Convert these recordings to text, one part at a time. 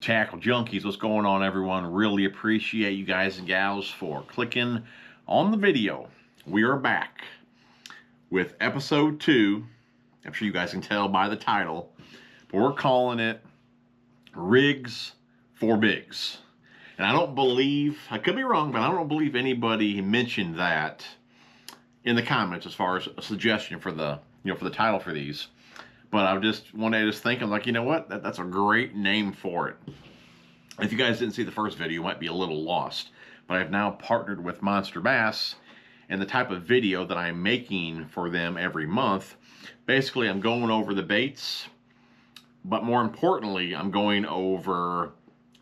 Tackle Junkies, what's going on, everyone? Really appreciate you guys and gals for clicking on the video. We are back with episode 2. I'm sure you guys can tell by the title, but we're calling it RIGS for BIGS. And I don't believe, I could be wrong, but I don't believe anybody mentioned that in the comments as far as a suggestion for the, for the title for these. But I just one day just thinking, like, you know what? That's a great name for it. If you guys didn't see the first video, you might be a little lost. But I've now partnered with Monster Bass, and the type of video that I'm making for them every month, basically I'm going over the baits, but more importantly, I'm going over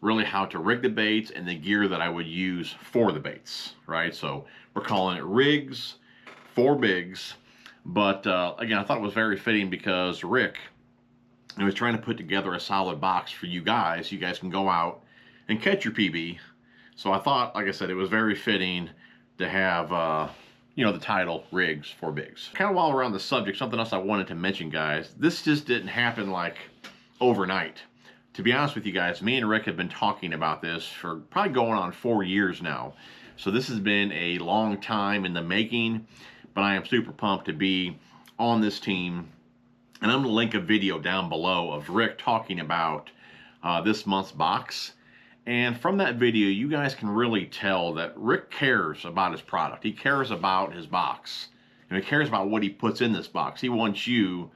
really how to rig the baits and the gear that I would use for the baits, right? So we're calling it RIGS for BIGS. But again, I thought it was very fitting because Rick was trying to put together a solid box for you guys. You guys can go out and catch your PB. So I thought, like I said, it was very fitting to have, the title RIGS for BIGS. Kind of while we're on the subject, something else I wanted to mention, guys. This just didn't happen like overnight. To be honest with you guys, me and Rick have been talking about this for probably going on 4 years now. So this has been a long time in the making. But I am super pumped to be on this team. And I'm going to link a video down below of Rick talking about this month's box. And from that video, you guys can really tell that Rick cares about his product. He cares about his box. And he cares about what he puts in this box. He wants you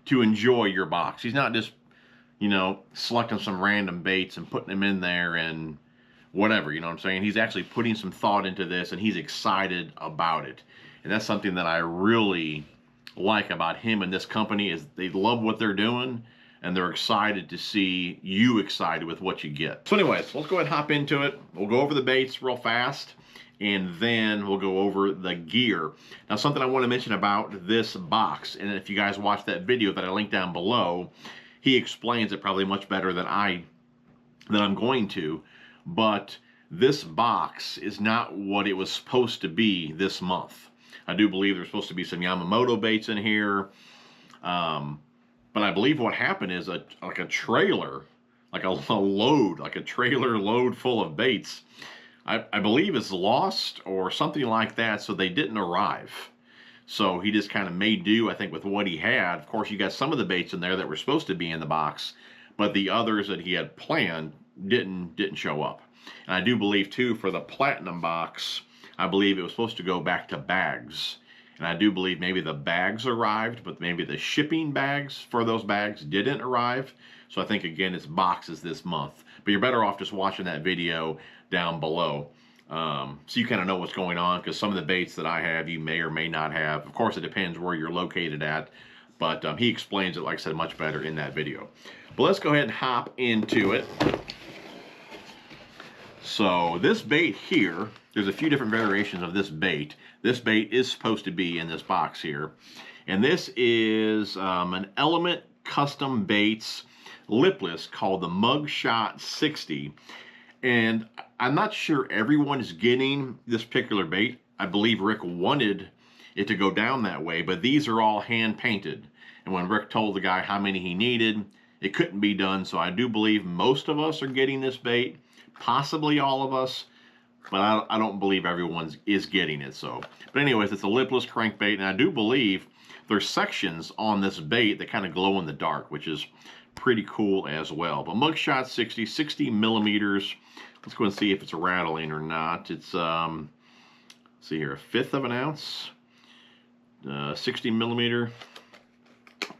to enjoy your box. He's not just, selecting some random baits and putting them in there and whatever, you know what I'm saying? He's actually putting some thought into this, and he's excited about it. And that's something that I really like about him and this company, is they love what they're doing, and they're excited to see you excited with what you get. So anyways, let's go ahead and hop into it. We'll go over the baits real fast, and then we'll go over the gear. Now, something I want to mention about this box, and if you guys watch that video that I linked down below, he explains it probably much better than I'm going to. But this box is not what it was supposed to be this month. I do believe there's supposed to be some Yamamoto baits in here. But I believe what happened is like a trailer, like a load, like a trailer load full of baits, I believe is lost or something like that, so they didn't arrive. So he just kind of made do, I think, with what he had. Of course, you got some of the baits in there that were supposed to be in the box, but the others that he had planned didn't show up. And I do believe, too, for the Platinum box, I believe it was supposed to go back to bags. And I do believe maybe the bags arrived, but maybe the shipping bags for those bags didn't arrive. So I think, again, it's boxes this month. But you're better off just watching that video down below. So you kind of know what's going on, because some of the baits that I have, you may or may not have. Of course, it depends where you're located at. But he explains it, like I said, much better in that video. But let's go ahead and hop into it. So this bait here, there's a few different variations of this bait. This bait is supposed to be in this box here. And this is an Element Custom Baits Lipless called the Mugshot 60. And I'm not sure everyone is getting this particular bait. I believe Rick wanted it to go down that way, but these are all hand painted. And when Rick told the guy how many he needed, it couldn't be done. So I do believe most of us are getting this bait. Possibly all of us, but I don't believe everyone is getting it. So, but anyways, it's a lipless crankbait, and I do believe there's sections on this bait that kind of glow in the dark, which is pretty cool as well. But Mugshot 60 millimeters. Let's go and see if it's rattling or not. It's let's see here, 1/5 of an ounce, 60 millimeter.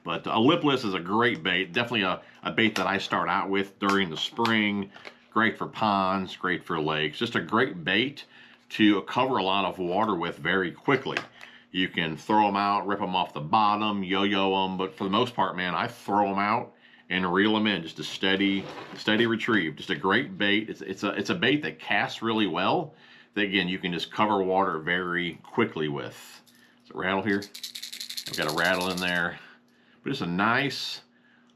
But a lipless is a great bait. Definitely a bait that I start out with during the spring. Great for ponds, great for lakes. Just a great bait to cover a lot of water with very quickly. You can throw them out, rip them off the bottom, yo-yo them, but for the most part, man, I throw them out and reel them in. Just a steady retrieve. Just a great bait. It's a bait that casts really well. That, again, you can just cover water very quickly with. Does it rattle here? I've got a rattle in there. But it's a nice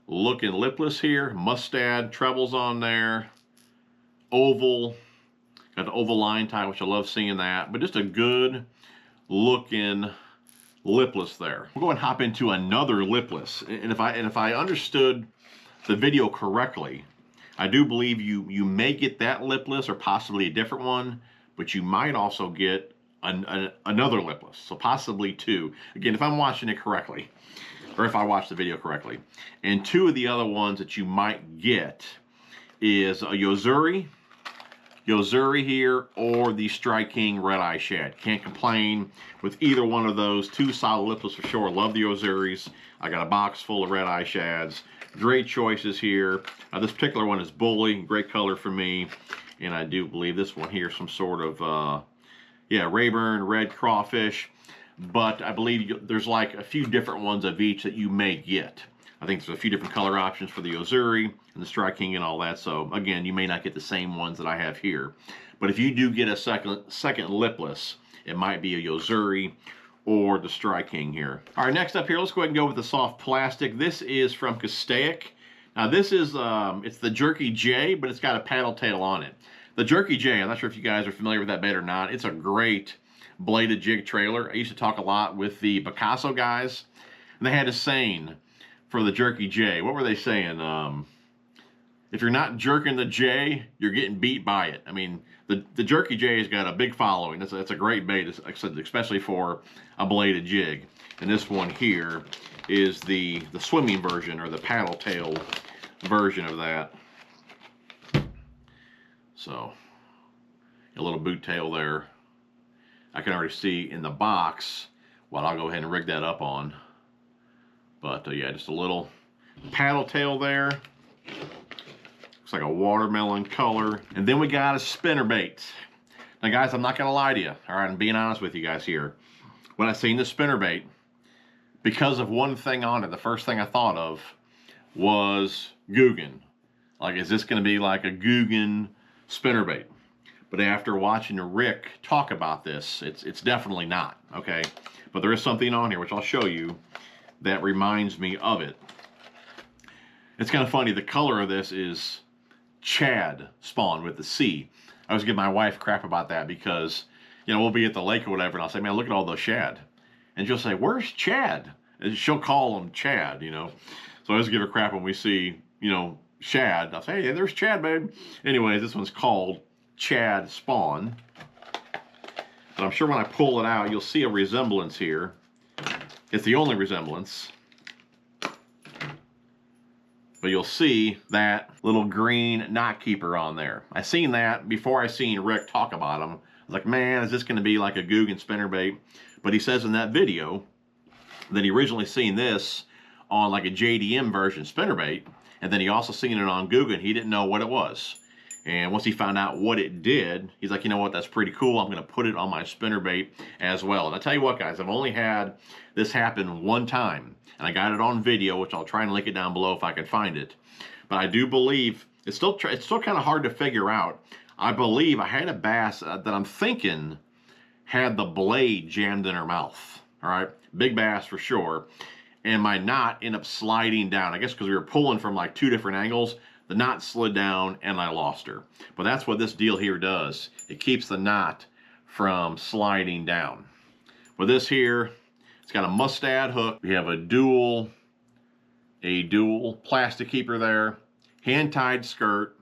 looking lipless here. Mustad trebles on there. Oval, got the oval line tie, which I love seeing that, but just a good looking lipless there. We'll go and hop into another lipless, and if I understood the video correctly, I do believe you may get that lipless or possibly a different one, but you might also get another lipless, so possibly two. Again, if I'm watching it correctly, or if I watch the video correctly. And two of the other ones that you might get is a Yo-Zuri here, or the Strike King Red Eye Shad. Can't complain with either one of those. Two solid lipless for sure. Love the Yo-Zuris. I got a box full of Red Eye Shads. Great choices here. This particular one is Bully, great color for me. And I do believe this one here is some sort of, yeah, Rayburn Red Crawfish. But I believe there's like a few different ones of each that you may get. I think there's a few different color options for the Yo-Zuri and the Strike King and all that. So again, you may not get the same ones that I have here. But if you do get a second lipless, it might be a Yo-Zuri or the Strike King here. All right, next up here, let's go ahead and go with the soft plastic. This is from Castaic. Now this is, it's the Jerky J, but it's got a paddle tail on it. The Jerky J, I'm not sure if you guys are familiar with that bait or not. It's a great bladed jig trailer. I used to talk a lot with the Picasso guys, and they had a saying for the Jerky J. What were they saying? If you're not jerking the J, you're getting beat by it. I mean, the Jerky J has got a big following. It's a great bait, especially for a bladed jig. And this one here is the swimming version, or the paddle tail version of that. So a little boot tail there. I can already see in the box what I'll go ahead and rig that up on. But yeah, just a little paddle tail there. Looks like a watermelon color. And then we got a spinnerbait. Now guys, I'm not gonna lie to you. All right, I'm being honest with you guys here. When I seen the spinnerbait, because of one thing on it, the first thing I thought of was Guggen. Like, is this gonna be like a Guggen spinnerbait? But after watching Rick talk about this, it's definitely not, okay? But there is something on here, which I'll show you, that reminds me of it. It's kind of funny, the color of this is Chad spawn with the C. I always give my wife crap about that because, you know, we'll be at the lake or whatever, and I'll say, man, look at all those shad. And she'll say, where's Chad? And she'll call him Chad, you know? So I always give her crap when we see, you know, shad. I'll say, hey, there's Chad, babe. Anyways, this one's called Chad Spawn. But I'm sure when I pull it out, you'll see a resemblance here. It's the only resemblance. But you'll see that little green knot keeper on there. I seen that before I seen Rick talk about them. I was like, man, is this going to be like a Guggen spinnerbait? But he says in that video that he originally seen this on like a JDM version spinnerbait, and then he also seen it on Guggen. He didn't know what it was. And once he found out what it did, he's like, you know what, that's pretty cool. I'm going to put it on my spinnerbait as well. And I tell you what, guys, I've only had this happen one time. And I got it on video, which I'll try and link it down below if I can find it. But I do believe, it's still kind of hard to figure out. I believe I had a bass that I'm thinking had the blade jammed in her mouth. All right, big bass for sure. And my knot ended up sliding down. I guess because we were pulling from like two different angles. The knot slid down and I lost her. But that's what this deal here does. It keeps the knot from sliding down. With this here, it's got a mustad hook. We have a dual plastic keeper there. Hand-tied skirt.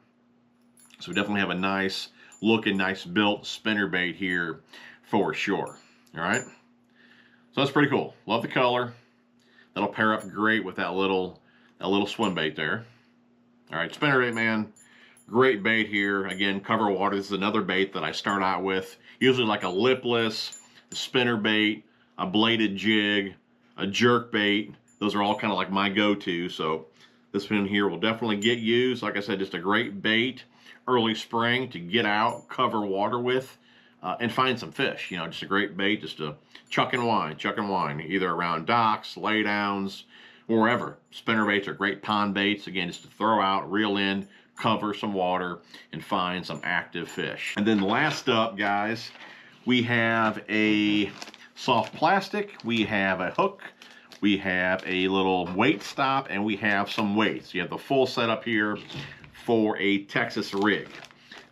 So we definitely have a nice looking, nice built spinnerbait here for sure. All right. So that's pretty cool. Love the color. That'll pair up great with that little swim bait there. All right, spinnerbait, man, great bait here. Again, cover water. This is another bait that I start out with, usually like a lipless, a spinnerbait, a bladed jig, a jerk bait. Those are all kind of like my go-to. So this one here will definitely get used. Like I said, just a great bait early spring to get out, cover water with, and find some fish. You know, just a great bait just to chuck and wind, either around docks, laydowns, wherever. Spinnerbaits are great pond baits, again, just to throw out, reel in, cover some water, and find some active fish. And then last up, guys, we have a soft plastic, we have a hook, we have a little weight stop, and we have some weights. You have the full setup here for a Texas rig.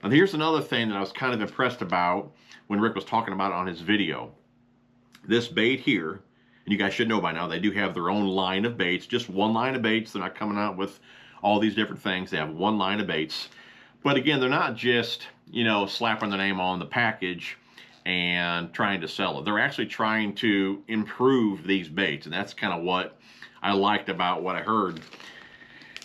Now here's another thing that I was kind of impressed about when Rick was talking about it on his video. This bait here, and you guys should know by now, they do have their own line of baits, just one line of baits. They're not coming out with all these different things. They have one line of baits. But again, they're not just, you know, slapping their name on the package and trying to sell it. They're actually trying to improve these baits, and that's kind of what I liked about what I heard.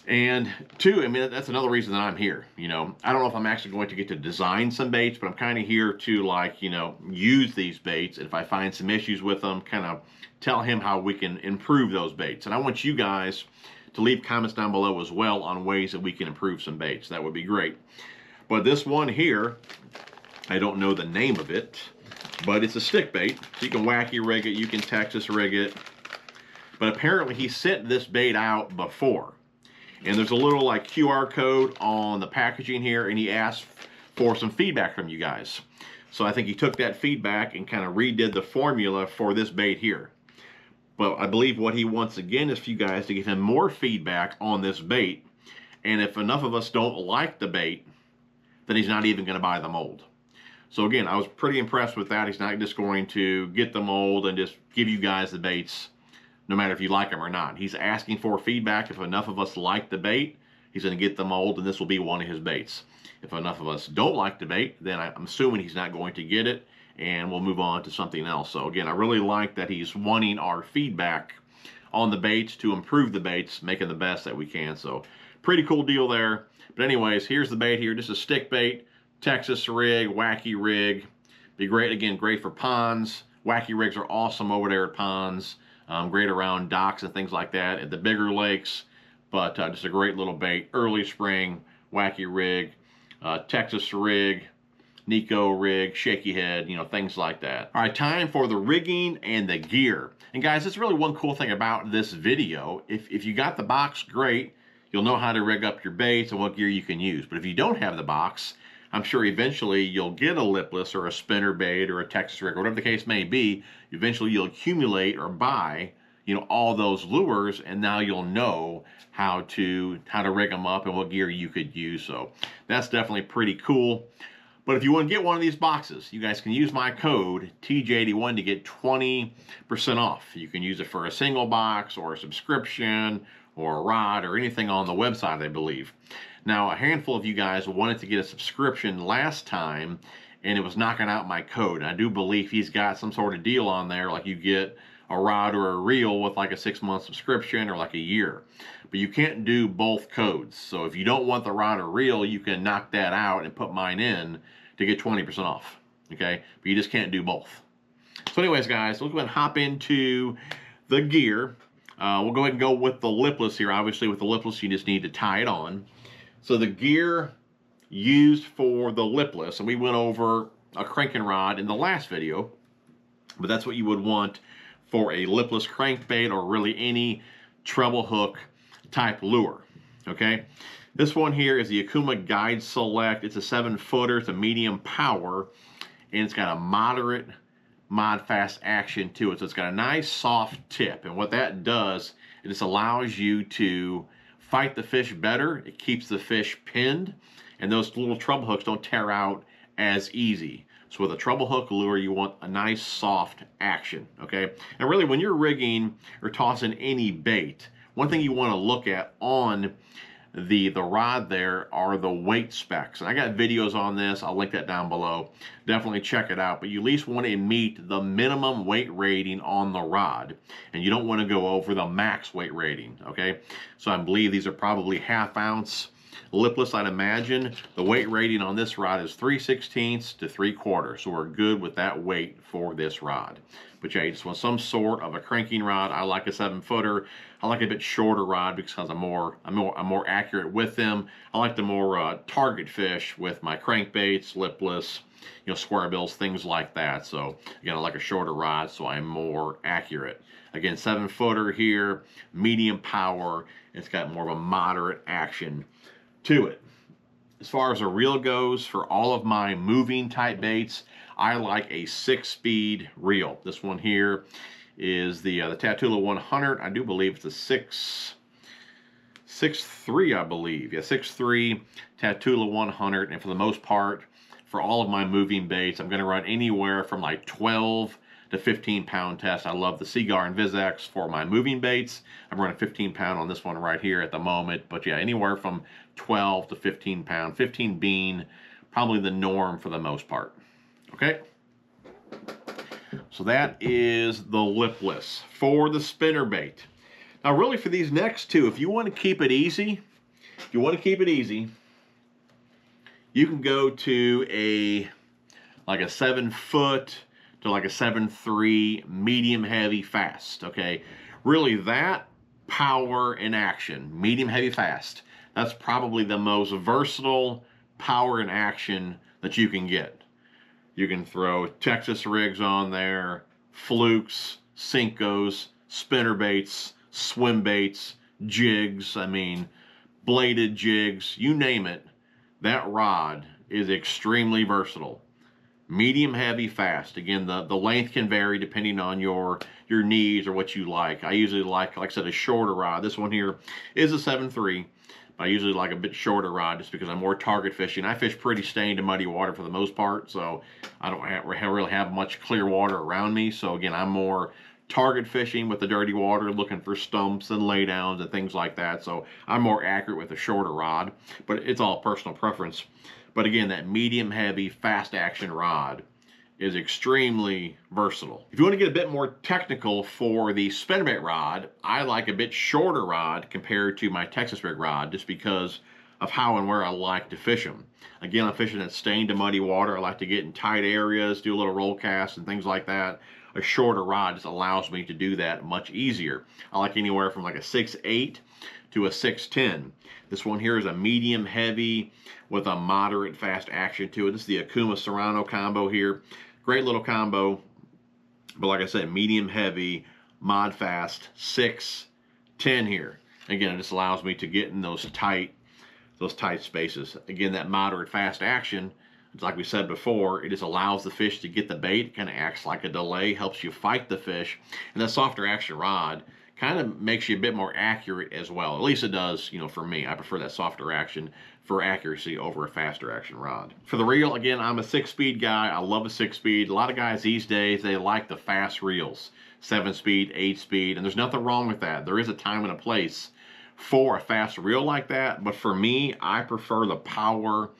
And two, I mean, that's another reason that I'm here. You know, I don't know if I'm actually going to get to design some baits, but I'm kind of here to, like, you know, use these baits. And if I find some issues with them, kind of tell him how we can improve those baits. And I want you guys to leave comments down below as well on ways that we can improve some baits. That would be great. But this one here, I don't know the name of it, but it's a stick bait. So you can wacky rig it, you can Texas rig it. But apparently he sent this bait out before. And there's a little like QR code on the packaging here, and he asked for some feedback from you guys. So I think he took that feedback and kind of redid the formula for this bait here. But I believe what he wants again is for you guys to give him more feedback on this bait. And if enough of us don't like the bait, then he's not even going to buy the mold. So again, I was pretty impressed with that. He's not just going to get the mold and just give you guys the baits, no matter if you like them or not. He's asking for feedback. If enough of us like the bait, he's going to get the mold, and this will be one of his baits. If enough of us don't like the bait, then I'm assuming he's not going to get it, and we'll move on to something else. So again, I really like that he's wanting our feedback on the baits to improve the baits, making the best that we can. So pretty cool deal there. But anyways, here's the bait here. Just a stick bait, Texas rig, wacky rig. Be great, again, great for ponds. Wacky rigs are awesome over there at ponds. Great around docks and things like that at the bigger lakes. But just a great little bait. Early spring, wacky rig, Texas rig, Nico rig, shaky head, you know, things like that. All right, time for the rigging and the gear. And guys, that's really one cool thing about this video. If you got the box, great. You'll know how to rig up your baits and what gear you can use. But if you don't have the box, I'm sure eventually you'll get a lipless or a spinnerbait or a Texas rig, or whatever the case may be. Eventually you'll accumulate or buy, you know, all those lures, and now you'll know how to rig them up and what gear you could use. So that's definitely pretty cool. But if you want to get one of these boxes, you guys can use my code TJ81 to get 20% off. You can use it for a single box or a subscription or a rod or anything on the website, I believe. Now, a handful of you guys wanted to get a subscription last time, and it was knocking out my code. And I do believe he's got some sort of deal on there, like you get a rod or a reel with like a 6-month subscription or like a year. But you can't do both codes. So if you don't want the rod or reel, you can knock that out and put mine in to get 20% off. Okay? But you just can't do both. So anyways, guys, let's go ahead and hop into the gear. We'll go ahead and go with the lipless here. Obviously, with the lipless, you just need to tie it on. So the gear used for the lipless, and we went over a cranking rod in the last video, but that's what you would want for a lipless crankbait or really any treble hook type lure. Okay, this one here is the Akuma Guide Select. It's a 7-footer. It's a medium power, and it's got a moderate mod fast action to it. So it's got a nice soft tip, and what that does, it just allows you to fight the fish better. It keeps the fish pinned, and those little treble hooks don't tear out as easy. So with a treble hook lure, you want a nice soft action, okay? And really, when you're rigging or tossing any bait, one thing you want to look at on the rod there are the weight specs. And I got videos on this. I'll link that down below. Definitely check it out. But you at least want to meet the minimum weight rating on the rod. And you don't want to go over the max weight rating, okay? So I believe these are probably 1/2 ounce lipless, I'd imagine. The weight rating on this rod is 3/16 to 3/4. So we're good with that weight for this rod. But yeah, you just want some sort of a cranking rod. I like a 7-footer. I like a bit shorter rod because I'm more accurate with them. I like the more target fish with my crankbaits, lipless, you know, square bills, things like that. So again, I like a shorter rod, so I'm more accurate. Again, 7-footer here, medium power. It's got more of a moderate action to it. As far as a reel goes, for all of my moving type baits, I like a 6-speed reel. This one here is the Tatula 100. I do believe it's a 6.3, I believe. Yeah, 6.3 Tatula 100. And for the most part, for all of my moving baits, I'm going to run anywhere from like 12 to 15-pound test. I love the Seaguar and VIGS for my moving baits. I'm running 15-pound on this one right here at the moment. But yeah, anywhere from 12 to 15-pound. 15 being probably the norm for the most part. Okay? So that is the Lipless for the spinnerbait. Now really for these next two, if you want to keep it easy, you can go to like a 7-foot to like a 7.3 medium heavy fast, okay? Really that power in action, medium heavy fast, that's probably the most versatile power in action that you can get. You can throw Texas rigs on there, flukes, Senkos, spinnerbaits, swim baits, jigs, I mean, bladed jigs, you name it. That rod is extremely versatile. Medium, heavy, fast. Again, the length can vary depending on your needs or what you like. I usually like I said, a shorter rod. This one here is a 7.3. I usually like a bit shorter rod just because I'm more target fishing. I fish pretty stained and muddy water for the most part, so I don't really have much clear water around me. So again, I'm more target fishing with the dirty water, looking for stumps and laydowns and things like that. So I'm more accurate with a shorter rod, but it's all personal preference. But again, that medium heavy fast action rod is extremely versatile. If you want to get a bit more technical for the spinnerbait rod, I like a bit shorter rod compared to my Texas rig rod just because of how and where I like to fish them. Again, I'm fishing in stained and muddy water. I like to get in tight areas, do a little roll cast and things like that. A shorter rod just allows me to do that much easier. I like anywhere from like a 6.8 to a 6.10. This one here is a medium heavy with a moderate fast action to it. This is the Akuma Serrano combo here. Great little combo, but like I said, medium heavy, mod fast, 6.10 here. Again, it just allows me to get in those tight spaces. Again, that moderate fast action, it's like we said before, it just allows the fish to get the bait. It kind of acts like a delay, helps you fight the fish. And that softer action rod kind of makes you a bit more accurate as well. At least it does, you know, for me. I prefer that softer action for accuracy over a faster action rod. For the reel, again, I'm a 6-speed guy. I love a 6-speed. A lot of guys these days, they like the fast reels. 7-speed, 8-speed, and there's nothing wrong with that. There is a time and a place for a fast reel like that, but for me, I prefer the power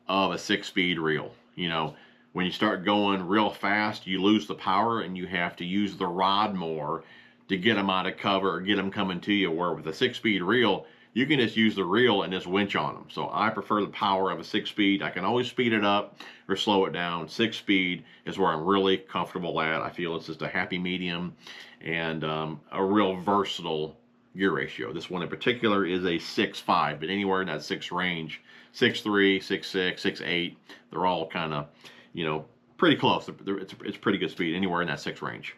of a 6-speed reel. You know, when you start going real fast, you lose the power and you have to use the rod more to get them out of cover or get them coming to you, where with a 6-speed reel, you can just use the reel and just winch on them. So I prefer the power of a 6-speed. I can always speed it up or slow it down. 6-speed is where I'm really comfortable at. I feel it's just a happy medium and a real versatile gear ratio. This one in particular is a 6.5, but anywhere in that 6 range, 6.3, 6.6, 6.8, they're all kind of, you know, pretty close. It's pretty good speed anywhere in that 6 range.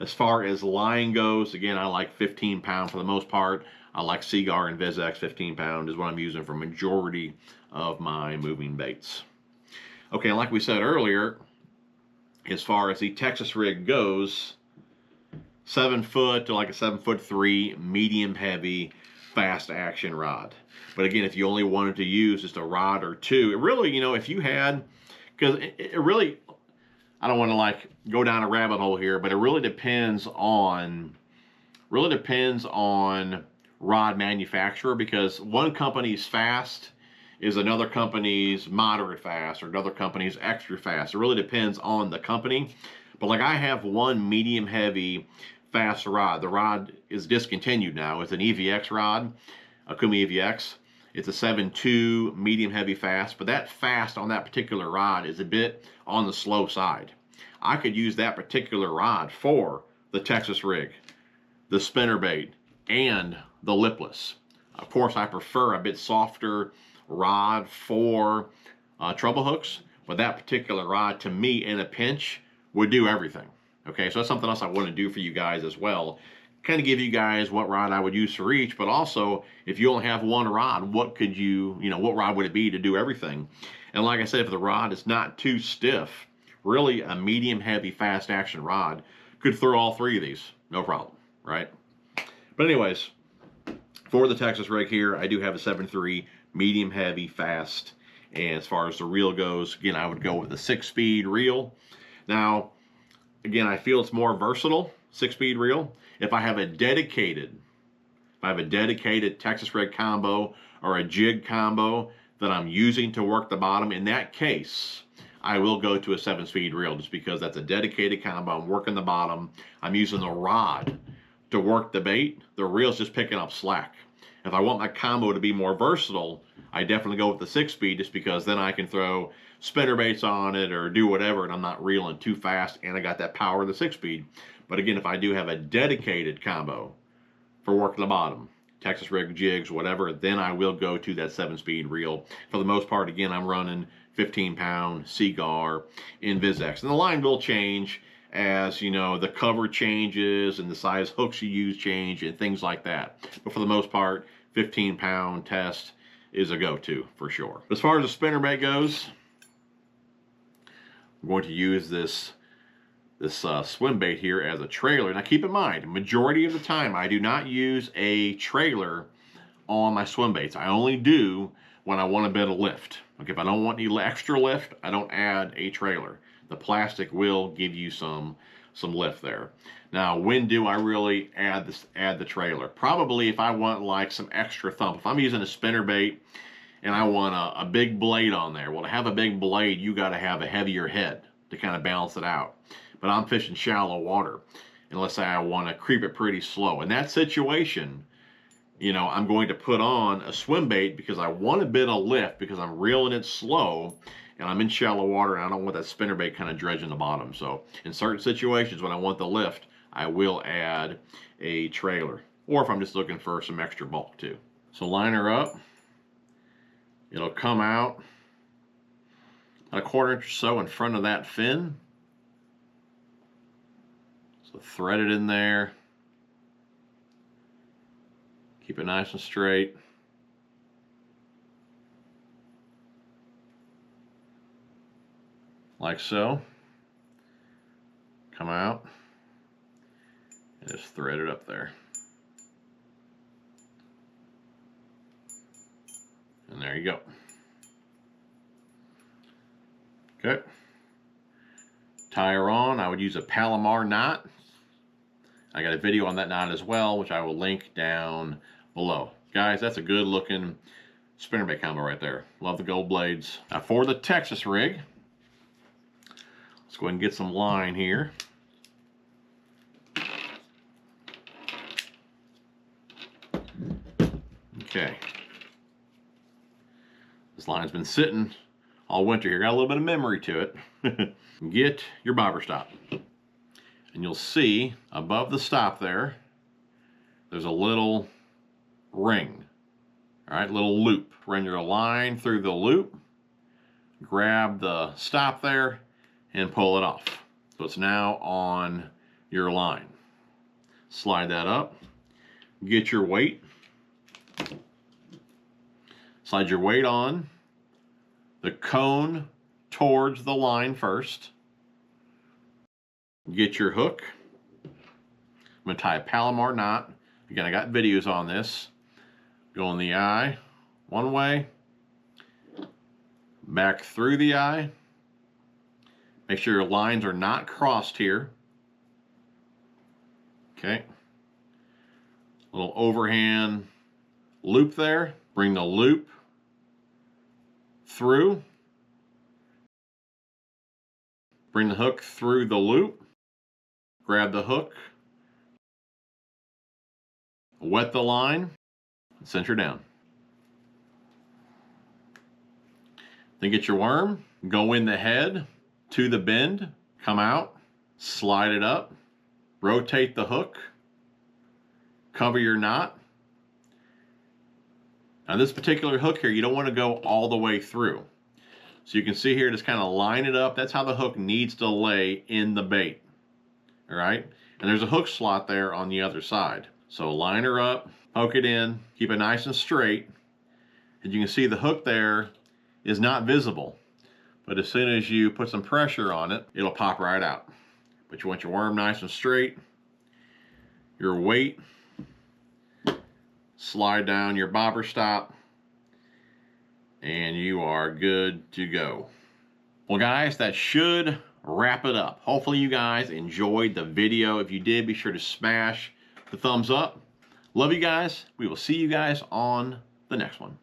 As far as line goes, again, I like 15-pound for the most part. I like Seaguar and VIGS. 15-pound is what I'm using for majority of my moving baits. Okay, like we said earlier, as far as the Texas rig goes, 7-foot to like a 7'3", medium heavy, fast action rod. But again, if you only wanted to use just a rod or two, it really, you know, if you had, because it really, I don't want to like go down a rabbit hole here, but it really depends on rod manufacturer, because one company's fast is another company's moderate fast or another company's extra fast. It really depends on the company. But like I have one medium heavy fast rod. The rod is discontinued now. It's an EVX rod, Akuma EVX. It's a 7.2 medium heavy fast, but that fast on that particular rod is a bit on the slow side. I could use that particular rod for the Texas rig, the spinnerbait, and the lipless. Of course, I prefer a bit softer rod for treble hooks, but that particular rod, to me, in a pinch, would do everything. Okay, so that's something else I want to do for you guys as well. Kind of give you guys what rod I would use for each, but also, if you only have one rod, what could what rod would it be to do everything? And like I said, if the rod is not too stiff, really a medium heavy fast action rod could throw all 3 of these, no problem, right? But anyways, for the Texas rig here, I do have a 7.3 medium heavy fast. And as far as the reel goes, again, I would go with a 6-speed reel. Now, again, I feel it's more versatile, 6-speed reel. If I have a dedicated Texas rig combo or a jig combo that I'm using to work the bottom, in that case, I will go to a 7-speed reel just because that's a dedicated combo. I'm working the bottom. I'm using the rod to work the bait. The reel's just picking up slack. If I want my combo to be more versatile, I definitely go with the 6-speed just because then I can throw spinnerbaits on it or do whatever and I'm not reeling too fast and I got that power of the 6-speed. But again, if I do have a dedicated combo for working the bottom, Texas rig, jigs, whatever, then I will go to that 7-speed reel. For the most part, again, I'm running 15-pound Seagar in VizX. And the line will change as, you know, the cover changes and the size hooks you use change and things like that. But for the most part, 15-pound test is a go-to for sure. As far as the spinnerbait goes, I'm going to use this swim bait here as a trailer. Now keep in mind, majority of the time I do not use a trailer on my swim baits. I only do when I want a bit of lift. Okay, if I don't want any extra lift, I don't add a trailer. The plastic will give you some lift there. Now, when do I really add the trailer? Probably if I want like some extra thump. If I'm using a spinnerbait and I want a big blade on there, well, to have a big blade, you got to have a heavier head to kind of balance it out. But I'm fishing shallow water, and let's say I want to creep it pretty slow. In that situation, you know, I'm going to put on a swim bait because I want a bit of lift because I'm reeling it slow and I'm in shallow water and I don't want that spinnerbait kind of dredging the bottom. So in certain situations when I want the lift, I will add a trailer, or if I'm just looking for some extra bulk too. So line her up. It'll come out a 1/4 inch or so in front of that fin. So thread it in there. Keep it nice and straight. Like so. Come out and just thread it up there. And there you go. Okay. Tie her on. I would use a Palomar knot. I got a video on that knot as well, which I will link down below. Guys, that's a good looking spinnerbait combo right there. Love the gold blades. Now for the Texas rig, let's go ahead and get some line here. Okay. This line's been sitting all winter here. Got a little bit of memory to it. Get your bobber stop. And you'll see above the stop there, there's a little ring. All right, little loop. Run your line through the loop, grab the stop there, and pull it off. So it's now on your line. Slide that up. Get your weight. Slide your weight on the cone towards the line first. Get your hook. I'm going to tie a Palomar knot. Again, I got videos on this. Go in the eye one way, back through the eye. Make sure your lines are not crossed here. Okay. Little overhand loop there. Bring the loop through. Bring the hook through the loop. Grab the hook. Wet the line. And center down. Then get your worm. Go in the head to the bend. Come out. Slide it up. Rotate the hook. Cover your knot. Now this particular hook here, you don't want to go all the way through. So you can see here, just kind of line it up. That's how the hook needs to lay in the bait. All right? And there's a hook slot there on the other side. So line her up, poke it in, keep it nice and straight. And you can see the hook there is not visible. But as soon as you put some pressure on it, it'll pop right out. But you want your worm nice and straight. Your weight. Slide down your bobber stop. And you are good to go. Well guys, that should wrap it up. Hopefully you guys enjoyed the video. If you did, be sure to smash the thumbs up. Love you guys. We will see you guys on the next one.